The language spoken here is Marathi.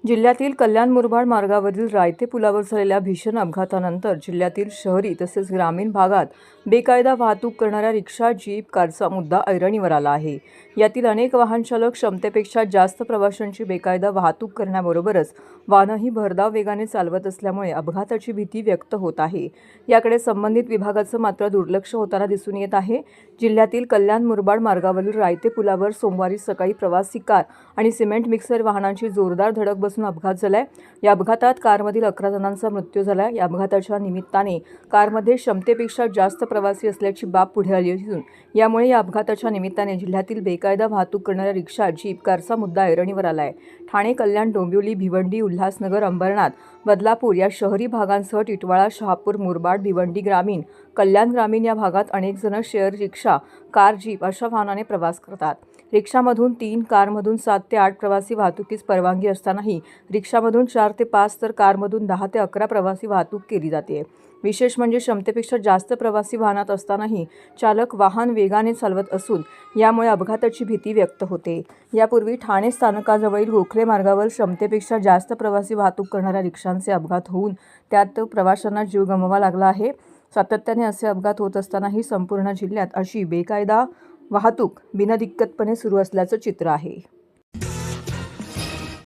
जिल्ह्यातील कल्याण मुरबाड मार्गावरील रायते पुलावर झालेल्या भीषण अपघातानंतर जिल्ह्यातील शहरी तसेच ग्रामीण भागात बेकायदा वाहतूक करणाऱ्या रिक्षा, जीप, कारचा मुद्दा ऐरणीवर आला आहे। यातील अनेक वाहन चालक क्षमतेपेक्षा जास्त प्रवाशांची बेकायदा वाहतूक करण्याबरोबरच वाहनही भरधाव वेगाने चालवत असल्यामुळे अपघाताची भीती व्यक्त होत आहे। याकडे संबंधित विभागाचं मात्र दुर्लक्ष होताना दिसून येत आहे। जिल्ह्यातील कल्याण मुरबाड मार्गावरील रायते पुलावर सोमवारी सकाळी प्रवासी कार आणि सिमेंट मिक्सर वाहनांची जोरदार धडक बसून अपघात झालाय। या अपघातात कारमधील 11 जणांचा मृत्यू झालाय। या अपघाताच्या निमित्ताने कारमध्ये क्षमतेपेक्षा जास्त प्रवासी असल्याची बाब पुढे आली असून यामुळे या अपघाताच्या निमित्ताने जिल्ह्यातील बेकायदा वाहतूक करणाऱ्या रिक्षा, जीप, कारचा मुद्दा ऐरणीवर आलाय। ठाणे, कल्याण, डोंबिवली, भिवंडी, उल्हासनगर, अंबरनाथ, बदलापूर या शहरी भागांसह टिटवाळा, शहापूर, मुरबाड, भिवंडी ग्रामीण, कल्याण ग्रामीण या भागात अनेक जण शेअर रिक्षा, कार, जीप अशा वाहनाने प्रवास करतात। रिक्षामधून 3, कारमधून 7 ते 8 प्रवासी वाहतुकीस परवानगी असतानाही रिक्षामधून 4 ते 5 तर कारमधून 10 ते 11 प्रवासी वाहतूक केली जाते। विशेष म्हणजे क्षमतेपेक्षा जास्त प्रवासी वाहनात असतानाही चालक वाहन वेगाने चालवत असून यामुळे अपघाताची भीती व्यक्त होते। यापूर्वी ठाणे स्थानकाजवळील गोखले मार्गावर क्षमतेपेक्षा जास्त प्रवासी वाहतूक करणाऱ्या रिक्षांचे अपघात होऊन त्यात प्रवाशांना जीव गमवावा लागला आहे। सातत्याने असे अपघात होत असतानाही संपूर्ण जिल्ह्यात अशी बेकायदा वाहतूक बिनदिक्कतपणे सुरू असल्याचं चित्र आहे।